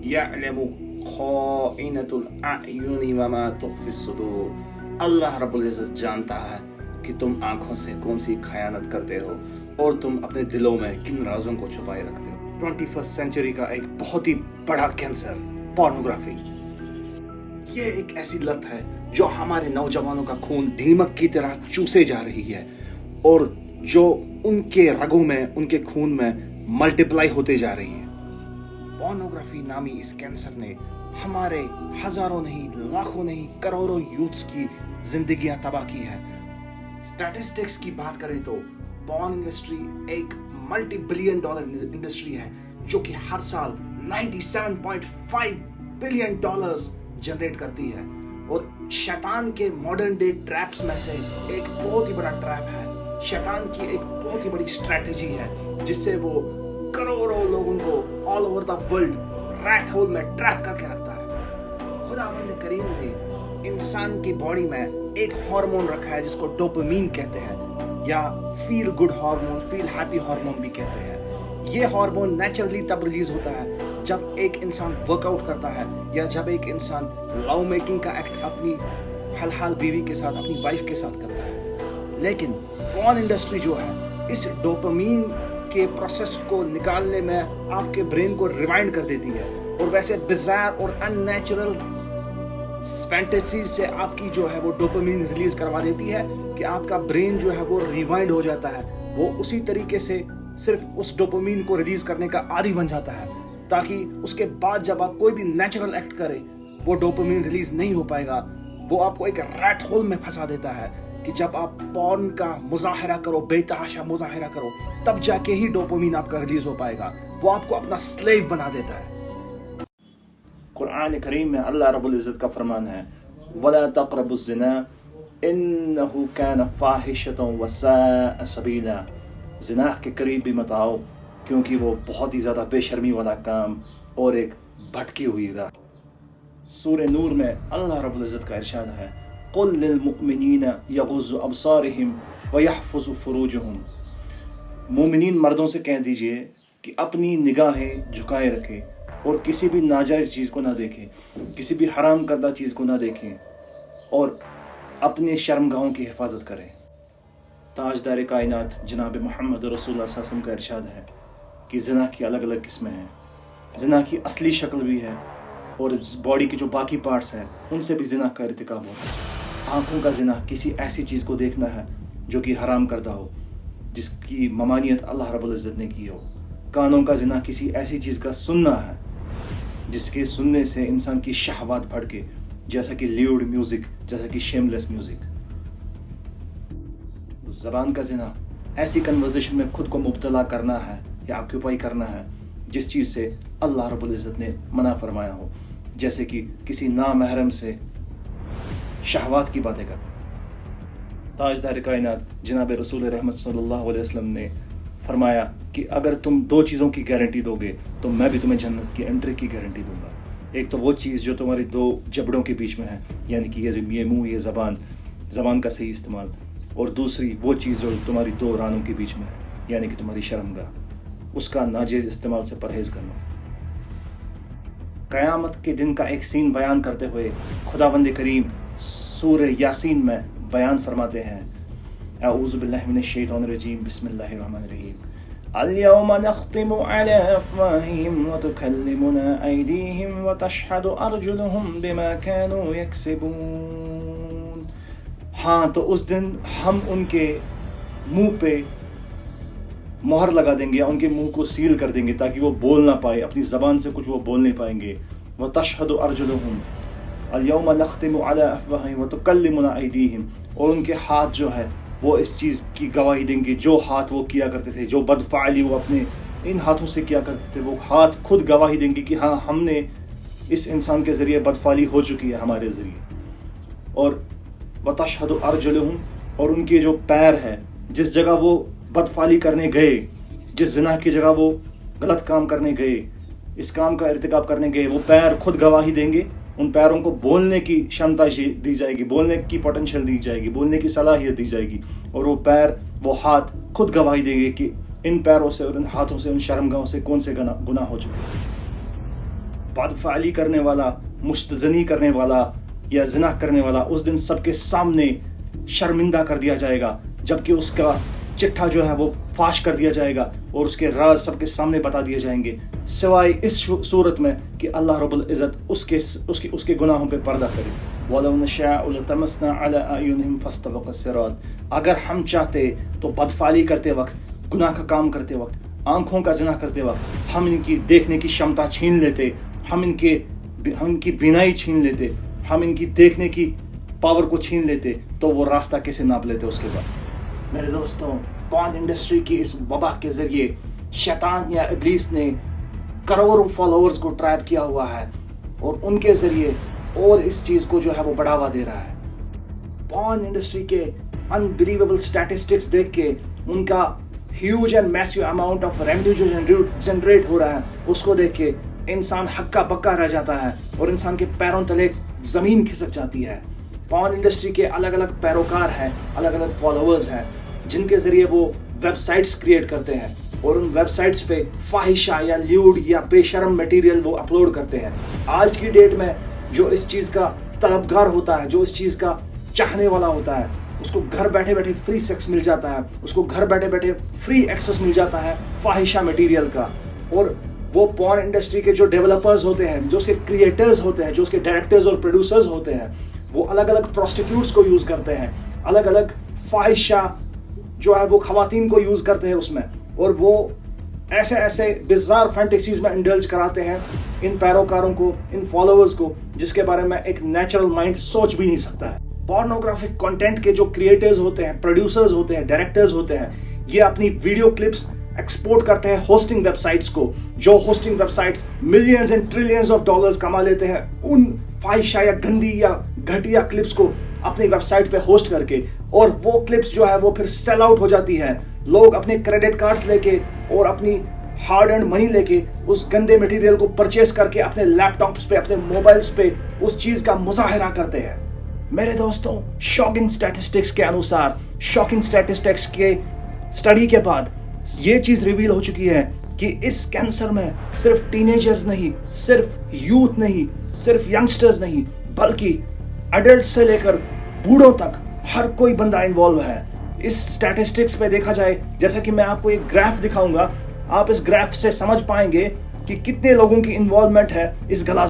यअलमु खाइनतुल अयुनि वमा तुख्फिस सुदूर। अल्लाह रब्बुल इज्जत जानता है कि तुम आंखों से कौन सी खयानत करते हो और तुम अपने दिलों में किन राजों को छुपाए रखते हो। 21st सेंचुरी का एक बहुत ही बड़ा कैंसर पोर्नोग्राफी। ये एक ऐसी लत है जो हमारे नौजवानों का खून दीमक की तरह चूसे जा रही है और जो उनके रगों में, उनके खून में मल्टीप्लाई होते जा रही है। पोर्नोग्राफी नामी इस कैंसर ने हमारे हजारों नहीं, लाखों नहीं, करोड़ों यूथ्स की जिंदगियां तबाह की है। स्टैटिस्टिक्स की बात करें तो पॉर्न इंडस्ट्री एक मल्टी बिलियन डॉलर इंडस्ट्री है जो कि हर साल 97.5 बिलियन डॉलर्स जनरेट करती है और शैतान के मॉडर्न डे ट्रैप्स में से एक बहुत ही बड़ा ट्रैप है। शैतान की एक बहुत ही बड़ी स्ट्रेटेजी है जिससे वो करोड़ों लोगों को all over the world rat hole में ट्रैप करके रखता है। खुदावंद करीम ने इंसान की बॉडी में एक हार्मोन रखा है जिसको डोपामीन कहते हैं या feel good hormone, feel happy hormone भी कहते हैं। ये हार्मोन नेचुरली तब रिलीज होता है जब एक इंसान वर्कआउट करता है या जब एक इंसान लव मेकिंग का एक्ट अपनी हलाल बीवी के साथ, अपनी वाइफ के साथ करता है। लेकिन पॉर्न इंडस्ट्री जो है इस डोपामीन के प्रोसेस को निकालने में आपके ब्रेन को रिवाइंड कर देती है और वैसे बिज़ार और अननेचुरल फैंटेसी से आपकी जो है वो डोपामीन रिलीज करवा देती है कि आपका ब्रेन जो है वो रिवाइंड हो जाता है। वो उसी तरीके से सिर्फ उस डोपामीन को रिलीज करने का आदी बन जाता है ताकि उसके बाद जब आप कोई भी नेचुरल एक्ट करें वो डोपामीन रिलीज नहीं हो पाएगा। वो आपको एक रैट होल में फंसा देता है कि जब आप पॉर्न का मुजाहिरा करो, बेतहाशा मुजाहिरा करो, तब जाके ही डोपामीन आपका रिलीज हो पाएगा। वो आपको अपना स्लेव बना देता है। कुरान करीम में अल्लाह रब्बुल इज्जत का फरमान है, वला तक़रबुज़ ज़िना इन्नहु कान फ़ाहिशतन व साअ सबीला। ज़िना के करीब भी मत आओ क्योंकि वो बहुत ही ज़्यादा बेशर्मी वाला काम और एक भटकी हुई राह। सूरह नूर में अल्लाह रब्बुल इज्जत का इरशाद है, कुल लिल मुमिनीना यग़ुज़्ज़ु अबसारहिम व यहफ़ज़ु फ़ुरूजहुम। मोमिनीन मर्दों से कह दीजिए कि अपनी निगाहें झुकाए रखें और किसी भी नाजायज़ चीज़ को ना देखें, किसी भी हराम करदा चीज़ को ना देखें और अपने शर्मगाहों की हिफाजत करें। ताजदार कायनात जनाब मोहम्मद रसूलुल्लाह सल्लल्लाहु अलैहि वसल्लम का इरशाद है कि ज़िना की अलग अलग किस्में हैं। ज़िना की असली शक्ल भी है और बॉडी के जो बाकी पार्ट्स हैं उनसे भी ज़िना का इर्तिकाब होता है। आँखों का ज़िना किसी ऐसी चीज़ को देखना है जो कि हराम करदा हो, जिसकी ममानियत अल्लाह रब्बुल इज़्ज़त ने की हो। कानों का ज़िना किसी ऐसी चीज़ का सुनना है जिसके सुनने से इंसान की शहवात भड़के, जैसा कि ल्यूड म्यूज़िक, जैसा कि शेमलेस म्यूज़िक। ज़बान का ज़िना ऐसी कन्वर्सेशन में खुद को मुब्तला करना है या ऑक्यूपाई करना है जिस चीज़ से अल्लाह रब्बुल इज़्ज़त ने मना फरमाया हो, जैसे कि किसी नामहरम से शहवात की बातें कर। ताजदार कायनात जनाब रसूल रहमत सल्लल्लाहु अलैहि वसल्लम ने फरमाया कि अगर तुम दो चीज़ों की गारंटी दोगे तो मैं भी तुम्हें जन्नत की एंट्री की गारंटी दूंगा। एक तो वो चीज़ जो तुम्हारी दो जबड़ों के बीच में है, यानी कि ये मुंह, ये ज़बान का सही इस्तेमाल, और दूसरी वो चीज़ जो तुम्हारी दो रानों के बीच में है, यानी कि तुम्हारी शर्मगाह, उसका नाजायज़ इस्तेमाल से परहेज़ करना। क़यामत के दिन का एक सीन बयान करते हुए खुदावंद करीम सूरह यासीन में बयान फरमाते हैं, अऊज़ु बिल्लाहि मिनश शैतानिर रजीम, बिस्मिल्लाहिर रहमानिर रहीम। अल-यौमा नख्तिमु अला अफ़वाहिहिम व तुकल्लिमुना अयदीहिम व तशहदु अर्जुलुहुम बिमा कानू यक्सिबून। हाँ, तो उस दिन हम उनके मुंह पे मोहर लगा देंगे, उनके मुंह को सील कर देंगे ताकि वो बोल ना पाए, अपनी ज़बान से कुछ वो बोल नहीं पाएंगे। व तशहदु अर्जुलुहुम, अल-यौमा नख्तिमु अला अफ़वाहिहिम व तुकल्लिमुना अयदीहिम, और उनके हाथ जो है वो इस चीज़ की गवाही देंगे जो हाथ वो किया करते थे, जो बदफ़ाली वो अपने इन हाथों से किया करते थे, वो हाथ खुद गवाही देंगे कि हाँ, हमने इस इंसान के ज़रिए बदफ़ाली हो चुकी है हमारे ज़रिए। और वतशहदु अर्जुलुहुम, और उनके जो पैर है, जिस जगह वो बदफ़ाली करने गए, जिस ज़िना की जगह वो गलत काम करने गए, इस काम का इर्तिकाब करने गए, वो पैर खुद गवाही देंगे। उन पैरों को बोलने की क्षमता दी जाएगी, बोलने की पोटेंशियल दी जाएगी, बोलने की सलाहियत दी जाएगी, और वो पैर, वो हाथ खुद गवाही देंगे कि इन पैरों से और इन हाथों से, उन शर्मगाहों से कौन से गुनाह हो चुके हैं। बदफाली करने वाला, मुस्तज़नी करने वाला या ज़िना करने वाला उस दिन सबके सामने शर्मिंदा कर दिया जाएगा, जबकि उसका चिट्ठा जो है वो फाश कर दिया जाएगा और उसके राज सबके सामने बता दिए जाएंगे, सिवाय इस सूरत में कि अल्लाह रब्बुल इज़्ज़त उसके गुनाहों पे पर्दा करे। वलौ नशाअ लतमसना अला अयुनिहिम फस्तबक़स सिरात, अगर हम चाहते तो बदफाली करते वक्त, गुनाह का काम करते वक्त, आंखों का ज़िना करते वक्त हम इनकी देखने की क्षमता छीन लेते, हम इनकी बीनाई छीन लेते, हम इनकी देखने की पावर को छीन लेते, तो वो रास्ता कैसे नाप लेते उसके बाद। मेरे दोस्तों, पॉर्न इंडस्ट्री की इस वबा के जरिए शैतान या इब्लीस ने करोड़ों फॉलोअर्स को ट्रैप किया हुआ है और उनके जरिए और इस चीज को जो है वो बढ़ावा दे रहा है। पॉर्न इंडस्ट्री के अनबिलीवेबल स्टैटिस्टिक्स देख के उनका huge and massive amount of revenue जो जनरेट हो रहा है, उसको देख के इंसान हक्का बक्का रह जाता है और इंसान के पैरों तले जमीन खिसक जाती है। पॉर्न इंडस्ट्री के अलग अलग पैरोकार हैं, अलग अलग फॉलोअर्स हैं, जिनके जरिए वो वेबसाइट्स क्रिएट करते हैं और उन वेबसाइट्स पे फाहिशा या ल्यूड या बेशर्म मटेरियल वो अपलोड करते हैं। आज की डेट में जो इस चीज़ का तलबगार होता है, जो इस चीज़ का चाहने वाला होता है, उसको घर बैठे बैठे फ्री सेक्स मिल जाता है, उसको घर बैठे बैठे फ्री एक्सेस मिल जाता है फाहिशा मटेरियल का। और वो पॉर्न इंडस्ट्री के जो डेवलपर्स होते हैं, जो उसके क्रिएटर्स होते हैं, जो उसके डायरेक्टर्स और प्रोड्यूसर्स होते हैं, वो अलग अलग प्रोस्टिट्यूट्स को यूज़ करते हैं, अलग अलग फाहिशा जो है वो खवातीन को यूज़ करते हैं उसमें, और वो ऐसे ऐसे बिज़ार फैंटेसीज में इंडल्ज कराते हैं इन पैरोकारों को, इन फॉलोअर्स को, जिसके बारे में एक नेचुरल माइंड सोच भी नहीं सकता है। पोर्नोग्राफिक कंटेंट के जो क्रिएटर्स होते हैं, प्रोड्यूसर्स होते हैं, डायरेक्टर्स होते हैं, ये अपनी वीडियो क्लिप्स एक्सपोर्ट करते हैं होस्टिंग वेबसाइट्स को, जो hosting websites millions and trillions of dollars कमा लेते हैं उन फाहिशा या गंदी या घटिया क्लिप्स को अपनी वेबसाइट पे होस्ट करके, और वो क्लिप्स जो है वो फिर सेल आउट हो जाती है। लोग अपने क्रेडिट कार्ड्स लेके और अपनी हार्ड एंड मनी लेके उस गंदे मटेरियल को परचेस करके अपने लैपटॉप्स पे, अपने मोबाइल्स पे उस चीज का मुजाहिरा करते हैं। मेरे दोस्तों, शॉकिंग स्टैटिस्टिक्स के अनुसार, शॉकिंग स्टैटिस्टिक्स के स्टडी के बाद ये चीज रिवील हो चुकी है कि इस कैंसर में सिर्फ टीनेजर्स नहीं, सिर्फ यूथ नहीं, सिर्फ यंगस्टर्स नहीं, बल्कि एडल्ट से लेकर बूढ़ों तक हर कोई बंदा इन्वॉल्व है। इस स्टैटिस्टिक्स पे देखा जाए, जैसा कि मैं आपको एक ग्राफ दिखाऊंगा, आप इस ग्राफ से समझ पाएंगे कि कितने लोगों की इन्वॉल्वमेंट है इस गला।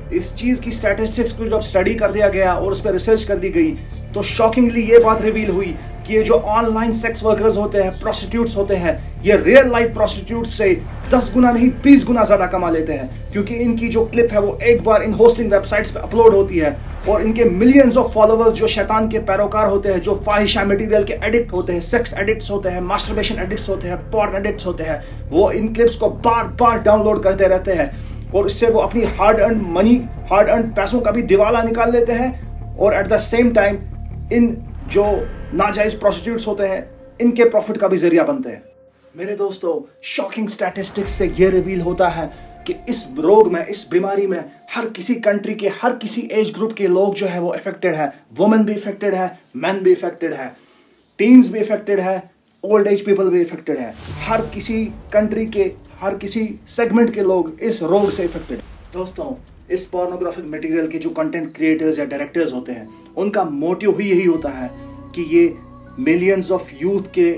इस चीज की स्टैटिस्टिक्स को जब स्टडी कर दिया गया और उस पर रिसर्च कर दी गई, तो शॉकिंगली ये बात रिवील हुई कि ये जो ऑनलाइन सेक्स वर्कर्स होते हैं, प्रोस्टिट्यूट्स होते हैं, ये रियल लाइफ प्रोस्टिट्यूट्स से 10 गुना नहीं 20 गुना ज्यादा कमा लेते हैं, क्योंकि इनकी जो क्लिप है वो एक बार इन होस्टिंग वेबसाइट्स पे अपलोड होती है और इनके मिलियंस ऑफ फॉलोअर्स जो शैतान के पैरोकार होते हैं, जो फाहिशा मटेरियल के एडिक्ट होते हैं, सेक्स एडिक्ट्स होते हैं, मास्टरबेशन एडिक्ट्स होते हैं, पॉर्न एडिक्ट्स होते हैं, वो इन क्लिप्स को बार बार डाउनलोड करते रहते हैं और इससे वो अपनी hard earn money, hard earn पैसों का भी दिवाला निकाल लेते हैं और at the same time in जो नाजायज प्रोस्टिट्यूट्स होते हैं, इनके प्रॉफिट का भी जरिया बनते हैं। मेरे दोस्तों, शॉकिंग स्टैटिस्टिक्स से ये रिवील होता है कि इस रोग में, इस बीमारी में हर किसी कंट्री के, हर किसी एज ग्रुप के लोग जो है वो अफेक्टेड है। वुमेन भी अफेक्टेड है, मैन भी अफेक्टेड है, टीन्स भी अफेक्टेड है, ओल्ड एज पीपल भी अफेक्टेड है। हर किसी कंट्री के, हर किसी सेगमेंट के लोग इस रोग से अफेक्टेड। दोस्तों, इस पोर्नोग्राफिक मटेरियल के जो कंटेंट क्रिएटर्स या डायरेक्टर्स होते हैं, उनका मोटिव ही यही होता है कि ये मिलियंस ऑफ यूथ के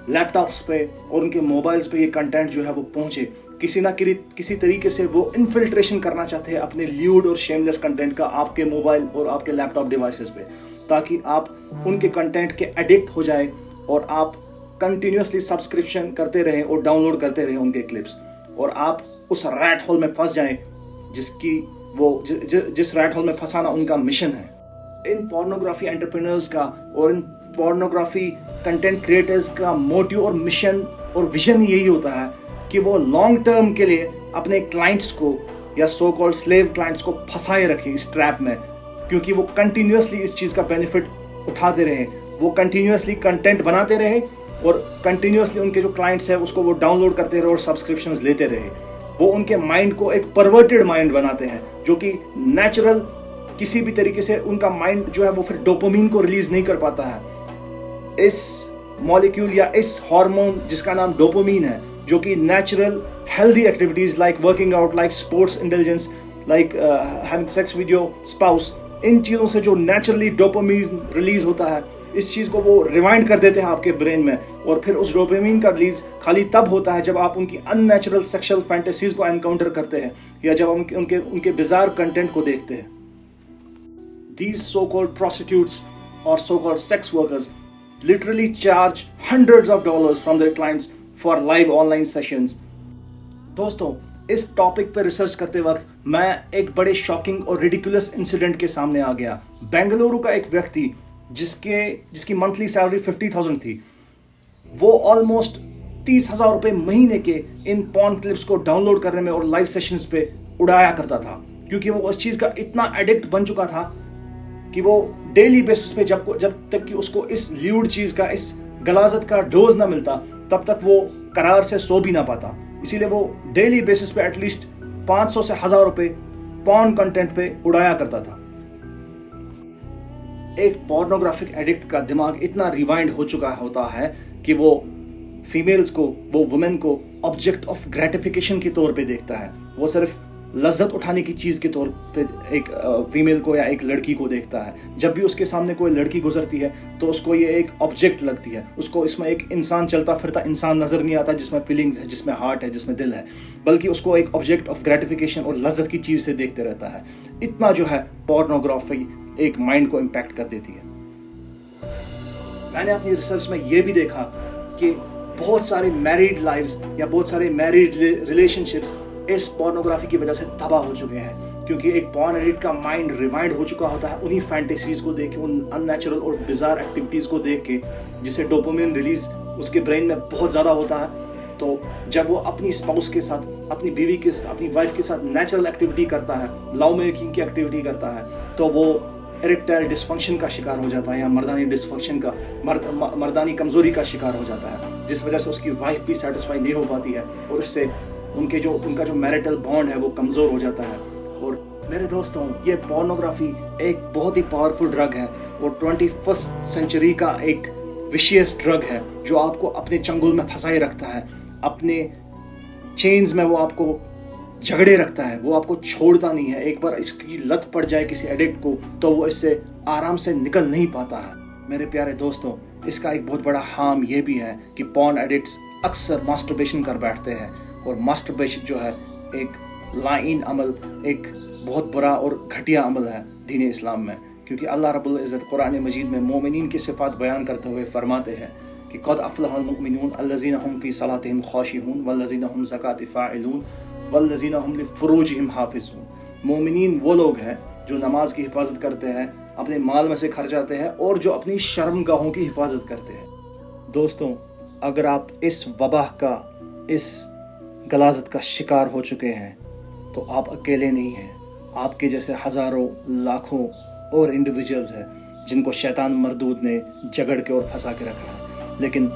लैपटॉप्स पे और उनके मोबाइल्स पे ये कंटेंट जो है वो पहुंचे। किसी ना किसी तरीके से वो इन्फिल्ट्रेशन करना चाहते हैं अपने ल्यूड और शेमलेस कंटेंट का आपके मोबाइल और आपके लैपटॉप डिवाइसेस पे, ताकि आप उनके कंटेंट के एडिक्ट हो जाए और आप कंटिन्यूसली सब्सक्रिप्शन करते रहें और डाउनलोड करते रहें उनके क्लिप्स, और आप उस रैट होल में फंस जाएं जिस रैट होल में फंसाना उनका मिशन है। इन पोर्नोग्राफी एंटरप्रेन्योर्स का और इन पोर्नोग्राफी कंटेंट क्रिएटर्स का मोटिव और मिशन और विजन यही होता है कि वो लॉन्ग टर्म के लिए अपने क्लाइंट्स को या सो कॉल्ड स्लेव क्लाइंट्स को फंसाए रखें इस ट्रैप में, क्योंकि वो कंटिन्यूसली इस चीज़ का बेनिफिट उठाते रहे, वो कंटिन्यूसली कंटेंट बनाते रहे और कंटिन्यूसली उनके जो क्लाइंट्स हैं उसको वो डाउनलोड करते रहे और सब्सक्रिप्शंस लेते रहे। वो उनके माइंड को एक परवर्टेड माइंड बनाते हैं, जो कि नेचुरल किसी भी तरीके से उनका माइंड जो है वो फिर डोपामीन को रिलीज नहीं कर पाता है। इस मॉलिक्यूल या इस हार्मोन जिसका नाम डोपामीन है, जो कि natural healthy activities like working out, like sports intelligence, like having sex with your spouse, इन चीजों से जो नेचुरली डोपामीन रिलीज होता है, इस चीज को वो रिवाइंड कर देते हैं आपके ब्रेन में। और फिर उस डोपामीन का रिलीज खाली तब होता है जब आप उनकी अननेचुरल सेक्सुअल फैंटेसीज को एनकाउंटर करते हैं या जब उनके बिजार कंटेंट को देखते हैं। These so-called prostitutes or so-called sex workers literally charge hundreds of dollars from their clients for live online sessions. दोस्तों, इस टॉपिक पर रिसर्च करते वक्त मैं एक बड़े शॉकिंग और रिडिकुलस इंसिडेंट के सामने आ गया। बेंगलुरु का एक व्यक्ति जिसकी मंथली सैलरी 50,000 थी, वो ऑलमोस्ट 30,000 रुपए महीने के इन पॉर्न क्लिप्स को डाउनलोड करने में और लाइव सेशंस पे उड़ाया करता था, क्योंकि वो उस चीज का इतना एडिक्ट बन चुका था कि वो डेली बेसिस पे जब तक कि उसको इस ल्यूड चीज का, इस गलाजत का डोज ना मिलता, तब तक वो करार से सो भी ना पाता। इसीलिए वो डेली बेसिस पे एटलीस्ट 500 से 1000 रुपए पॉर्न कंटेंट पे उड़ाया करता था। एक पोर्नोग्राफिक एडिक्ट का दिमाग इतना रिवाइंड हो चुका होता है कि वो फीमेल्स को, वो वुमेन को ऑब्जेक्ट ऑफ ग्रेटिफिकेशन के तौर पे देखता है। वो सिर्फ लज्जत उठाने की चीज के तौर पे एक फीमेल को या एक लड़की को देखता है। जब भी उसके सामने कोई लड़की गुजरती है तो उसको ये एक ऑब्जेक्ट लगती है। उसको इसमें एक इंसान, चलता फिरता इंसान नजर नहीं आता जिसमें फीलिंग्स है, जिसमें हार्ट है, जिसमें दिल है, बल्कि उसको एक ऑब्जेक्ट ऑफ ग्रेटिफिकेशन और लज्जत की चीज से देखते रहता है। इतना जो है पोर्नोग्राफी एक माइंड को इम्पैक्ट कर देती है। मैंने अपनी रिसर्च में ये भी देखा कि बहुत सारे मैरिड लाइव्स या बहुत सारे मैरिड रिलेशनशिप्स इस पोर्नोग्राफी की वजह से तबाह हो चुके हैं, क्योंकि एक पॉर्न एडिक्ट का माइंड रिवाइंड हो चुका होता है उन्हीं फैंटेसीज को देख के, उन अननेचुरल और बिजार एक्टिविटीज को देख के, जिससे डोपामिन रिलीज उसके ब्रेन में बहुत ज्यादा होता है। तो जब वो अपनी स्पाउस के साथ, अपनी बीवी के साथ, अपनी वाइफ के साथ नेचुरल एक्टिविटी करता है, लव मेकिंग की एक्टिविटी करता है, तो वो इरेक्टाइल डिस्फंक्शन का शिकार हो जाता है या मर्दानी डिस्फंक्शन का, मर्दानी कमजोरी का शिकार हो जाता है, जिस वजह से उसकी वाइफ भी सेटिस्फाई नहीं हो पाती है और इससे उनका जो मैरिटल बॉन्ड है वो कमजोर हो जाता है। और मेरे दोस्तों, ये पोर्नोग्राफी एक बहुत ही पावरफुल ड्रग है और 21st सेंचुरी का एक विशियस ड्रग है जो आपको अपने चंगुल में फंसाए रखता है, अपने चेन्स में वो आपको झगड़े रखता है, वो आपको छोड़ता नहीं है। एक बार इसकी लत पड़ जाए किसी एडिक्ट को तो वो इससे आराम से निकल नहीं पाता है। मेरे प्यारे दोस्तों, इसका एक बहुत बड़ा हार्म ये भी है कि पॉर्न एडिक्ट्स अक्सर मास्टरबेशन कर बैठते हैं, और मास्टरबेशन जो है एक लाइन अमल, एक बहुत बुरा और घटिया अमल है दीन इस्लाम में, क्योंकि अल्लाह रब्बुल इज़्ज़त कुरान मजीद में मोमिनीन की सिफात बयान करते हुए फरमाते हैं कि क़द अफ़लहल मुमिनून अल्लज़ीना हुम फ़ी सलातिहिम ख़ाशिऊन वल्लज़ीना हुम ज़काति फ़ाइलून वल्लज़ीना हुम लिफ़ुरूजिहिम हाफ़िज़ून। मोमिनीन वो लोग हैं जो नमाज की हिफाजत करते हैं, अपने माल में से खर्चाते हैं और जो अपनी शर्मगाहों की हिफाजत करते हैं। दोस्तों, अगर आप इस वबाह का, इस गलाजत का शिकार हो चुके हैं तो आप अकेले नहीं हैं। आपके जैसे हजारों लाखों और इंडिविजुअल्स हैं जिनको शैतान मरदूद ने जगड़ के और फंसा के रखा है। लेकिन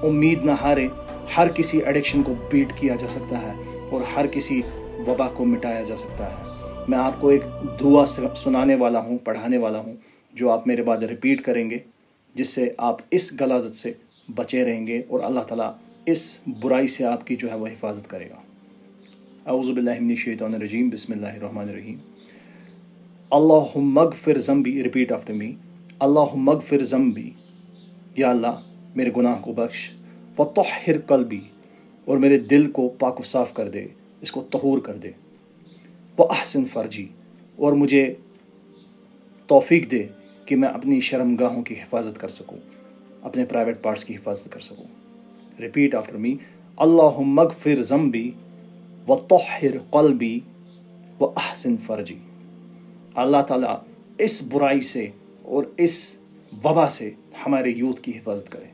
उम्मीद ना हारे, हर किसी एडिक्शन को बीट किया जा सकता है और हर किसी वबा को मिटाया जा सकता है। मैं आपको एक दुआ सुनाने वाला हूँ, पढ़ाने वाला हूँ, जो आप मेरे बाद रिपीट करेंगे, जिससे आप इस गलाजत से बचे रहेंगे और अल्लाह ताला इस बुराई से आपकी जो है वह हिफाजत करेगा। औज़ु बिल्लाहि मिनश शैतानिर रजीम, बिस्मिल्लाहिर रहमानिर रहीम। अल्लाहुम्मगफिर ज़म्बी, रिपीट आफ्टर मी, अल्लाहुम्मगफिर ज़म्बी, या अल्लाह मेरे गुनाह को बख्श, वतहिर क़ल्बी, और मेरे दिल को पाक व साफ़ कर दे, इसको तहूर कर दे, व अहसिन फ़र्जी, और मुझे तौफीक दे कि मैं अपनी शर्मगाहों की हिफाजत कर सकूँ, अपने प्राइवेट पार्ट्स की हिफाजत कर सकूँ। रिपीट आफ्टर मी, अल्लाहुम्मगफिर ज़म्बी वतहिर क़ल्बी व अहसिन फ़र्जी। अल्लाह ताला इस बुराई से और इस वबा से हमारे यूथ की हिफाजत करे।